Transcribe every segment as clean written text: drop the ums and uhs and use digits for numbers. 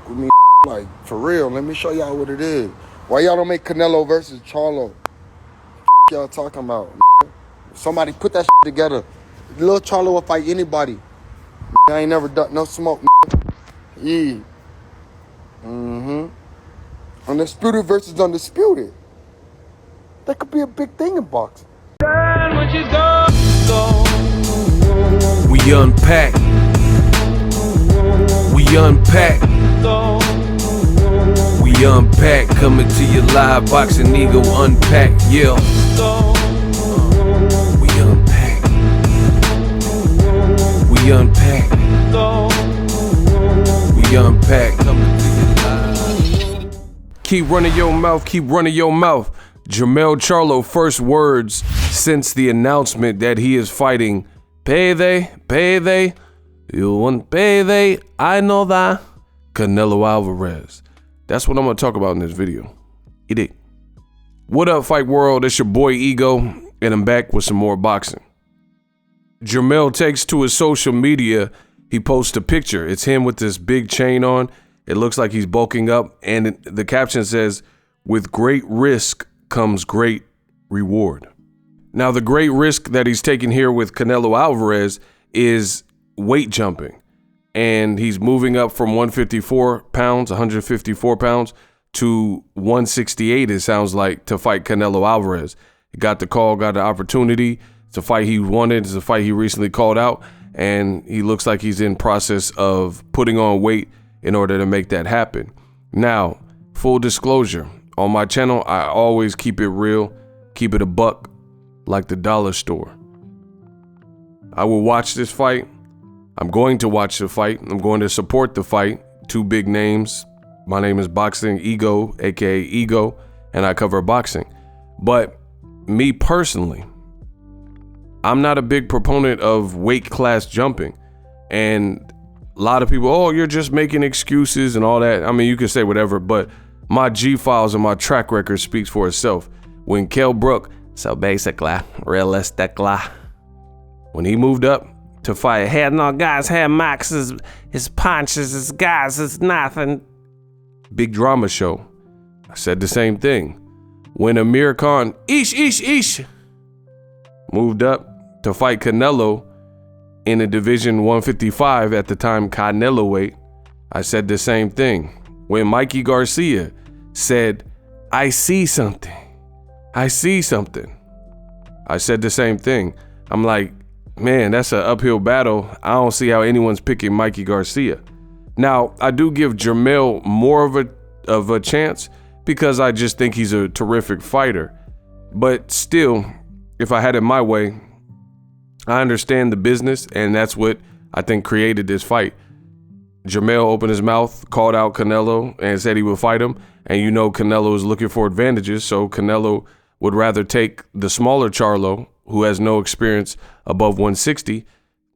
with me. Like, for real, let me show y'all what it is. Why y'all don't make Canelo versus Charlo? Y'all talking about? Somebody put that together. Lil Charlo will fight anybody. I ain't never done no smoke. Yeah. Undisputed versus undisputed. That could be a big thing in boxing. We unpack. We unpack. We unpack. Coming to you live. Boxingego unpack. Yeah. We unpack. We unpack. We unpack. Coming to you live. Keep running your mouth. Keep running your mouth. Jermell Charlo first words since the announcement that he is fighting payday, you want payday, I know that, Canelo Alvarez. That's what I'm gonna talk about in this video. Eat it. What up, Fight World? It's your boy Ego, and I'm back with some more boxing. Jermell takes to his social media, he posts a picture. It's him with this big chain on. It looks like he's bulking up, and the caption says, "With great risk comes great reward." Now, the great risk that he's taking here with Canelo Alvarez is weight jumping. And he's moving up from 154 pounds to 168, it sounds like, to fight Canelo Alvarez. He got the call, got the opportunity. It's a fight he wanted. It's a fight he recently called out. And he looks like he's in process of putting on weight in order to make that happen. Now, full disclosure, on my channel, I always keep it real, keep it a buck, like the dollar store. I will watch this fight. I'm going to watch the fight. I'm going to support the fight. Two big names. My name is Boxingego, aka Ego, and I cover boxing. But me personally, I'm not a big proponent of weight class jumping. And a lot of people, oh, you're just making excuses and all that. I mean, you can say whatever, but my G-files and my track record speaks for itself. When Kell Brook, so basically, realistically, when he moved up to fight, had no guys, had Max, his punches, his guys, it's nothing. Big drama show. I said the same thing. When Amir Khan, moved up to fight Canelo in a division 155 at the time, Canelo weight, I said the same thing. When Mikey Garcia said, I see something. I said the same thing. I'm like, man, that's an uphill battle. I don't see how anyone's picking Mikey Garcia. Now, I do give Jermell more of a chance because I just think he's a terrific fighter. But still, if I had it my way, I understand the business, and that's what I think created this fight. Jermell opened his mouth, called out Canelo, and said he would fight him. And you know Canelo is looking for advantages, so Canelo would rather take the smaller Charlo, who has no experience above 160.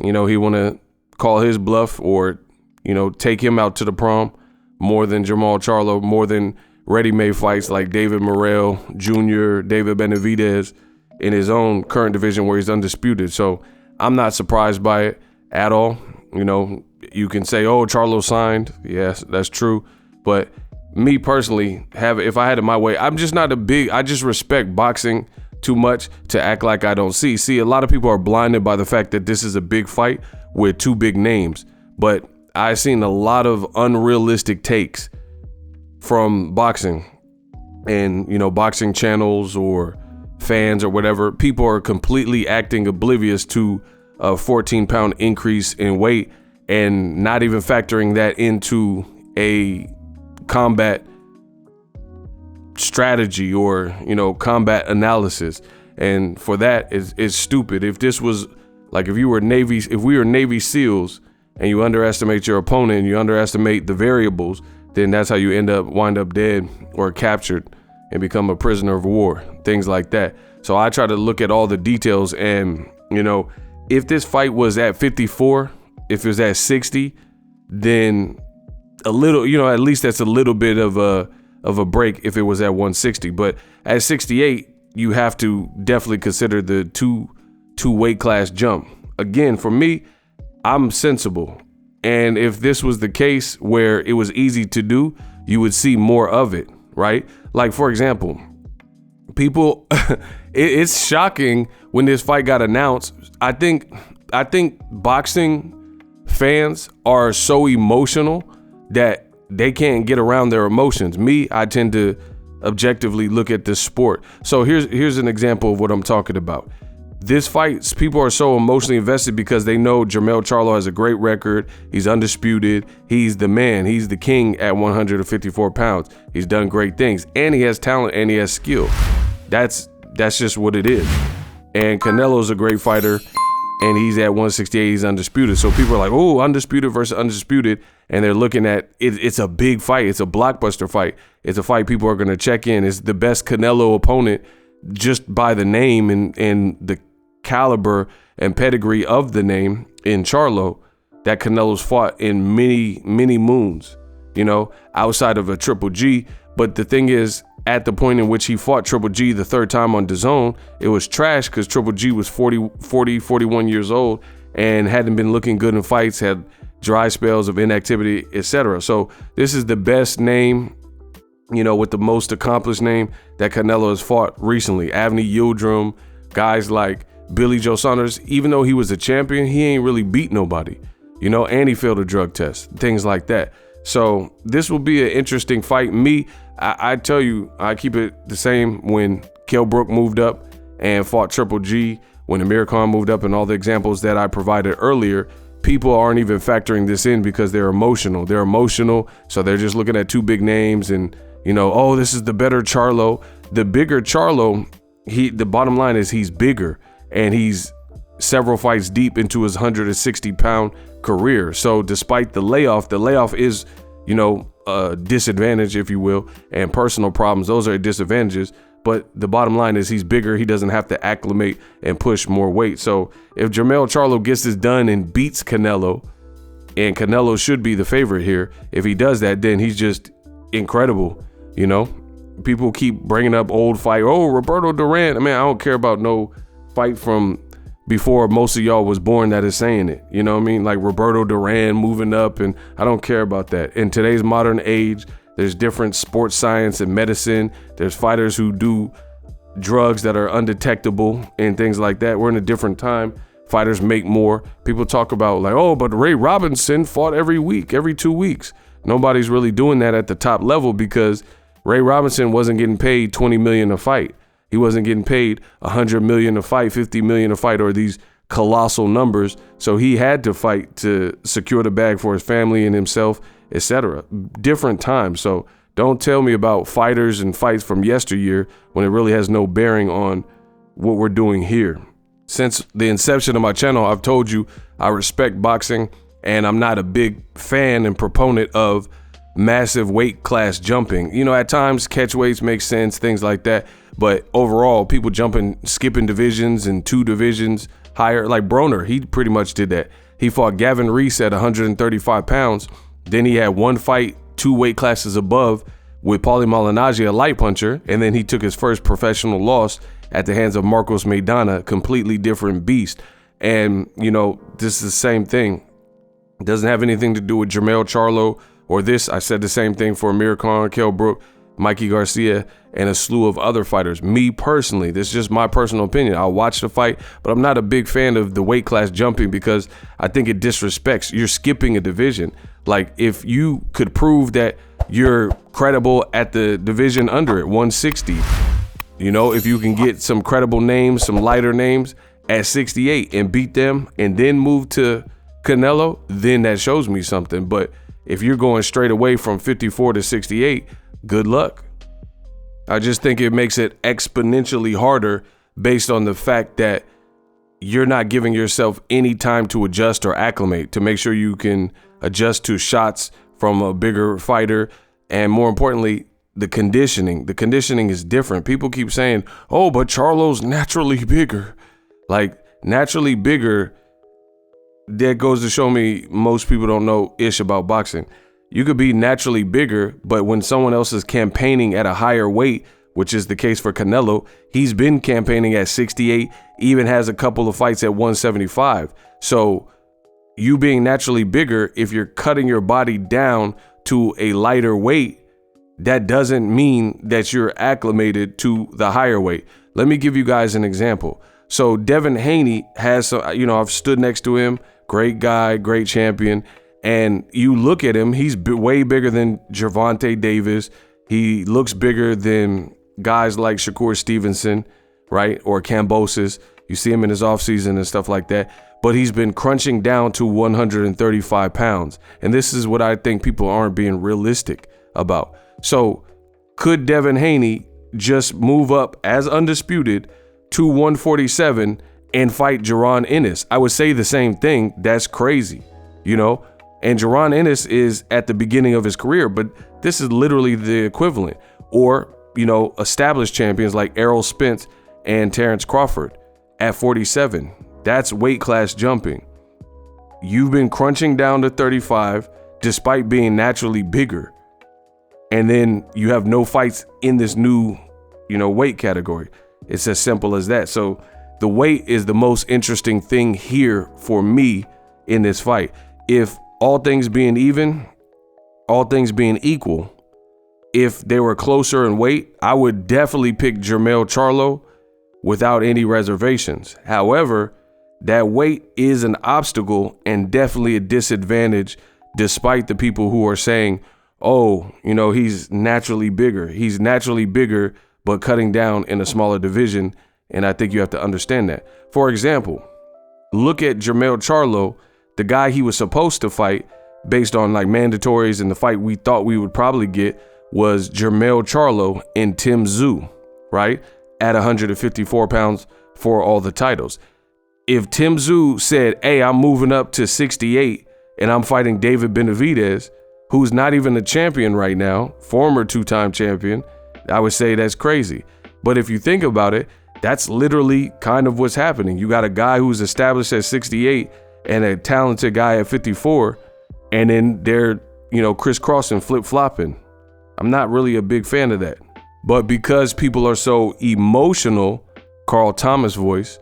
You know, he want to call his bluff or, you know, take him out to the prom more than Jermell Charlo, more than ready-made fights like David Morrell Jr., David Benavidez in his own current division where he's undisputed. So I'm not surprised by it at all. You know, you can say, oh, Charlo signed. Yes, that's true. But me personally, if I had it my way, I'm just not I just respect boxing too much to act like I don't see. See, a lot of people are blinded by the fact that this is a big fight with two big names. But I've seen a lot of unrealistic takes from boxing and, you know, boxing channels or fans or whatever. People are completely acting oblivious to a 14-pound increase in weight and not even factoring that into a combat strategy or, you know, combat analysis. And for that is stupid. If this was like, if we were Navy SEALs and you underestimate your opponent and you underestimate the variables, then that's how you wind up dead or captured and become a prisoner of war, things like that. So I try to look at all the details, and, you know, if this fight was at 54, if it was at 60, then a little, you know, at least that's a little bit of a break if it was at 160. But at 68, you have to definitely consider the two weight class jump. Again, for me, I'm sensible. And if this was the case where it was easy to do, you would see more of it, right? Like, for example, people, it's shocking when this fight got announced. I think boxing fans are so emotional that they can't get around their emotions. Me, I tend to objectively look at this sport. So here's an example of what I'm talking about. This fight, people are so emotionally invested because they know Jermell Charlo has a great record. He's undisputed. He's the man. He's the king at 154 pounds. He's done great things, and he has talent and he has skill. That's just what it is. And Canelo's a great fighter, and he's at 168. He's undisputed. So people are like, oh, undisputed versus undisputed, and they're looking at it. It's a big fight. It's a blockbuster fight. It's a fight people are going to check in. It's the best Canelo opponent just by the name and the caliber and pedigree of the name in Charlo that Canelo's fought in many moons, outside of a Triple G. But the thing is, at the point in which he fought Triple G the third time on DAZN, it was trash because Triple G was 41 years old and hadn't been looking good in fights, had dry spells of inactivity, etc. So this is the best name, with the most accomplished name that Canelo has fought recently. Avni Yildirim, guys like Billy Joe Saunders. Even though he was a champion, he ain't really beat nobody, and he failed a drug test, things like that. So this will be an interesting fight. I tell you, I keep it the same when Kell Brook moved up and fought Triple G, when Amir Khan moved up, and all the examples that I provided earlier. People aren't even factoring this in because they're emotional. They're emotional, so they're just looking at two big names and, oh, this is the better Charlo. The bigger Charlo, the bottom line is he's bigger, and he's several fights deep into his 160-pound career. So despite the layoff is, a disadvantage, if you will, and personal problems, those are disadvantages. But the bottom line is he's bigger. He doesn't have to acclimate and push more weight. So if Jermell Charlo gets this done and beats Canelo, and Canelo should be the favorite here, if he does that, then he's just incredible. People keep bringing up old fight. Oh, Roberto Duran. I don't care about no fight from before most of y'all was born that is saying it. You know what I mean? Like Roberto Duran moving up, and I don't care about that. In today's modern age, there's different sports science and medicine. There's fighters who do drugs that are undetectable and things like that. We're in a different time. Fighters make more. People talk about like, oh, but Ray Robinson fought every week, every 2 weeks. Nobody's really doing that at the top level because Ray Robinson wasn't getting paid $20 million a fight. He wasn't getting paid $100 million a fight, $50 million a fight, or these colossal numbers. So he had to fight to secure the bag for his family and himself, etc. Different times. So don't tell me about fighters and fights from yesteryear when it really has no bearing on what we're doing here. Since the inception of my channel, I've told you I respect boxing, and I'm not a big fan and proponent of massive weight class jumping. At times catch weights make sense, things like that. But overall, people skipping divisions and 2 divisions higher, like Broner, he pretty much did that. He fought Gavin Reese at 135 pounds. Then he had one fight, 2 weight classes above with Paulie Malignaggi, a light puncher. And then he took his first professional loss at the hands of Marcos Maidana, completely different beast. And, this is the same thing. It doesn't have anything to do with Jermell Charlo or this. I said the same thing for Amir Khan, Kell Brook, Mikey Garcia, and a slew of other fighters. Me personally, this is just my personal opinion. I'll watch the fight, but I'm not a big fan of the weight class jumping because I think it disrespects. You're skipping a division. Like if you could prove that you're credible at the division under it, 160, if you can get some credible names, some lighter names at 68 and beat them and then move to Canelo, then that shows me something. But if you're going straight away from 54 to 68, good luck. I just think it makes it exponentially harder based on the fact that you're not giving yourself any time to adjust or acclimate, to make sure you can adjust to shots from a bigger fighter. And more importantly, the conditioning. The conditioning is different. People keep saying, oh, but Charlo's naturally bigger. Like naturally bigger, that goes to show me most people don't know ish about boxing. You could be naturally bigger, but when someone else is campaigning at a higher weight, which is the case for Canelo, he's been campaigning at 68, even has a couple of fights at 175. So, you being naturally bigger, if you're cutting your body down to a lighter weight, that doesn't mean that you're acclimated to the higher weight. Let me give you guys an example. So Devin Haney has, I've stood next to him, great guy, great champion. And you look at him, he's way bigger than Gervonta Davis. He looks bigger than guys like Shakur Stevenson, right? Or Kambosos. You see him in his offseason and stuff like that. But he's been crunching down to 135 pounds. And this is what I think people aren't being realistic about. So could Devin Haney just move up as undisputed to 147 and fight Jaron Ennis? I would say the same thing. That's crazy, And Jaron Ennis is at the beginning of his career, but this is literally the equivalent. Or, established champions like Errol Spence and Terrence Crawford at 47. That's weight class jumping. You've been crunching down to 35 despite being naturally bigger. And then you have no fights in this new, weight category. It's as simple as that. So the weight is the most interesting thing here for me in this fight. If all things being even, all things being equal, if they were closer in weight, I would definitely pick Jermell Charlo without any reservations. However, that weight is an obstacle and definitely a disadvantage, despite the people who are saying, oh, he's naturally bigger. He's naturally bigger, but cutting down in a smaller division. And I think you have to understand that. For example, look at Jermell Charlo, the guy he was supposed to fight based on like mandatories, and the fight we thought we would probably get was Jermell Charlo and Tim Tszyu, right? At 154 pounds for all the titles. If Tim Tszyu said, hey, I'm moving up to 68 and I'm fighting David Benavidez, who's not even a champion right now, former two-time champion, I would say that's crazy. But if you think about it, that's literally kind of what's happening. You got a guy who's established at 68 and a talented guy at 54, and then they're, crisscrossing, flip-flopping. I'm not really a big fan of that. But because people are so emotional, Carl Thomas voice,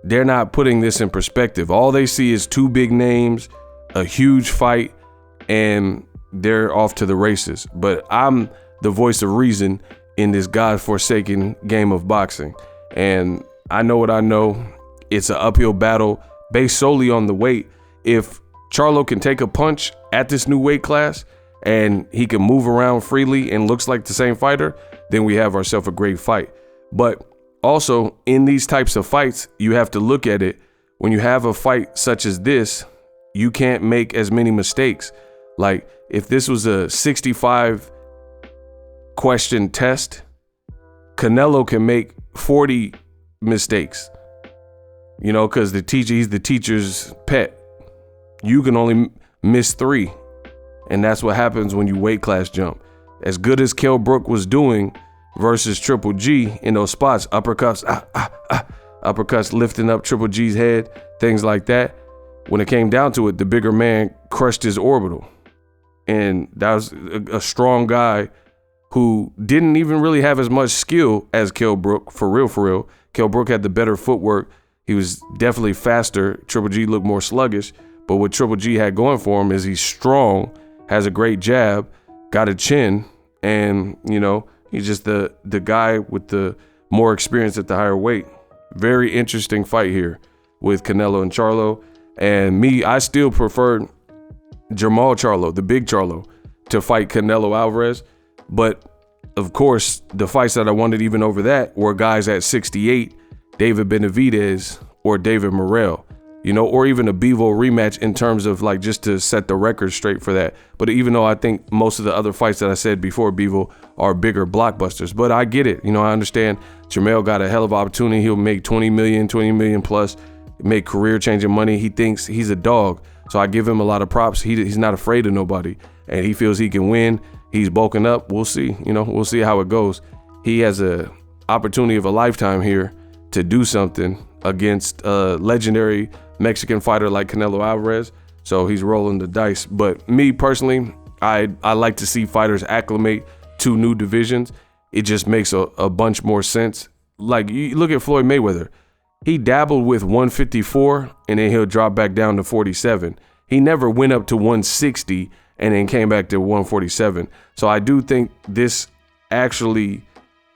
they're not putting this in perspective. All they see is two big names, a huge fight, and they're off to the races. But I'm the voice of reason in this godforsaken game of boxing. And I know what I know. It's an uphill battle based solely on the weight. If Charlo can take a punch at this new weight class and he can move around freely and looks like the same fighter, then we have ourselves a great fight. But also, in these types of fights, you have to look at it. When you have a fight such as this, you can't make as many mistakes. Like, if this was a 65 question test, Canelo can make 40 mistakes, because he's the teacher's pet. You can only miss 3. And that's what happens when you weight class jump. As good as Kell Brook was doing versus Triple G in those spots, uppercuts, uppercuts lifting up Triple G's head, things like that. When it came down to it, the bigger man crushed his orbital. And that was a strong guy who didn't even really have as much skill as Kell Brook, for real. Kell Brook had the better footwork. He was definitely faster. Triple G looked more sluggish. But what Triple G had going for him is he's strong, has a great jab, got a chin, and, he's just the guy with the more experience at the higher weight. Very interesting fight here with Canelo and Charlo. And me, I still prefer Jermell Charlo, the big Charlo, to fight Canelo Alvarez. But, of course, the fights that I wanted even over that were guys at 68, David Benavidez or David Morrell. Or even a Bivol rematch in terms of like just to set the record straight for that. But even though I think most of the other fights that I said before Bivol are bigger blockbusters, but I get it. I understand Jermell got a hell of an opportunity. He'll make 20 million plus, make career changing money. He thinks he's a dog. So I give him a lot of props. He's not afraid of nobody and he feels he can win. He's bulking up. We'll see. We'll see how it goes. He has a opportunity of a lifetime here to do something against a legendary Mexican fighter like Canelo Alvarez. So he's rolling the dice. But me personally, I like to see fighters acclimate to new divisions. It just makes a bunch more sense. Like, you look at Floyd Mayweather. he dabbled with 154 and then he'll drop back down to 47. He never went up to 160 and then came back to 147. So I do think this actually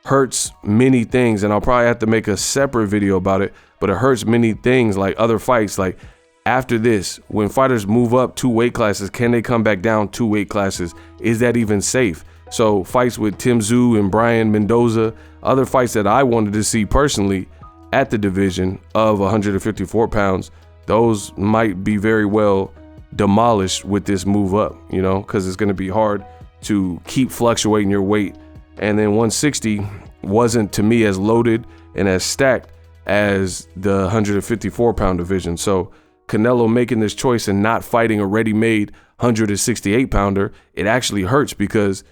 hurts many things, and I'll probably have to make a separate video about it, but it hurts many things like other fights. Like after this, when fighters move up 2 weight classes, can they come back down 2 weight classes? Is that even safe? So fights with Tim Tszyu and Brian Mendoza, other fights that I wanted to see personally at the division of 154 pounds, those might be very well demolished with this move up, you know, because it's going to be hard to keep fluctuating your weight. And then 160 wasn't, to me, as loaded and as stacked as the 154 pound division. So Canelo making this choice and not fighting a ready-made 168 pounder, it actually hurts because,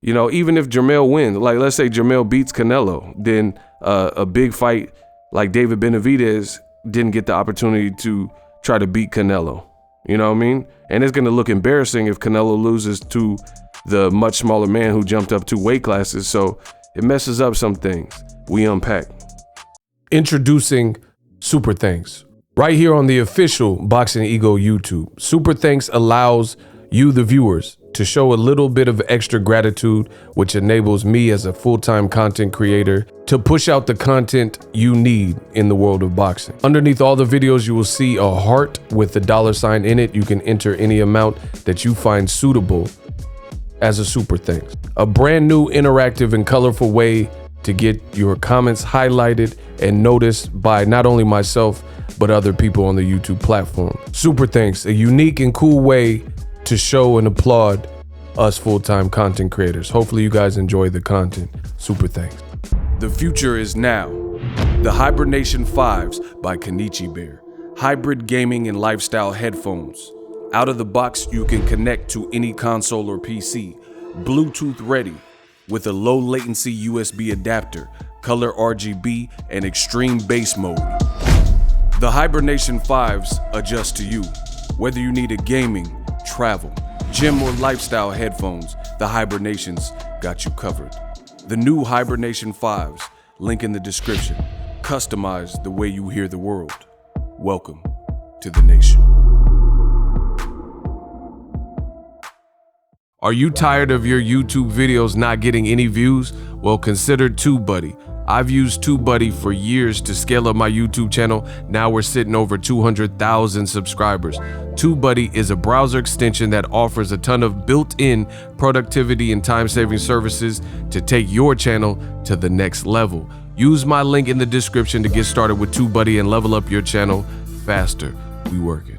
you know, even if Jermell wins, like let's say Jermell beats Canelo, then a big fight like David Benavidez didn't get the opportunity to try to beat Canelo. You know what I mean? And it's going to look embarrassing if Canelo loses to the much smaller man who jumped up 2 weight classes. So it messes up some things. We unpack. Introducing Super Thanks. Right here on the official Boxingego YouTube. Super Thanks allows you, the viewers, to show a little bit of extra gratitude, which enables me as a full-time content creator to push out the content you need in the world of boxing. Underneath all the videos, you will see a heart with the $sign in it. You can enter any amount that you find suitable as a super thanks. A brand new, interactive, and colorful way to get your comments highlighted and noticed by not only myself, but other people on the YouTube platform. Super thanks, a unique and cool way to show and applaud us full-time content creators. Hopefully you guys enjoy the content. Super thanks. The future is now. The Hibernation 5s by Kenichi Bear. Hybrid gaming and lifestyle headphones. Out of the box, you can connect to any console or PC. Bluetooth ready with a low latency USB adapter, color RGB, and extreme bass mode. The Hibernation 5s adjust to you. Whether you need a gaming, travel, gym, or lifestyle headphones, the Hibernations got you covered. The new Hibernation 5s, link in the description. Customize the way you hear the world. Welcome to the nation. Are you tired of your YouTube videos not getting any views? Well, consider TubeBuddy. I've used TubeBuddy for years to scale up my YouTube channel. Now we're sitting over 200,000 subscribers. TubeBuddy is a browser extension that offers a ton of built-in productivity and time-saving services to take your channel to the next level. Use my link in the description to get started with TubeBuddy and level up your channel faster. We working.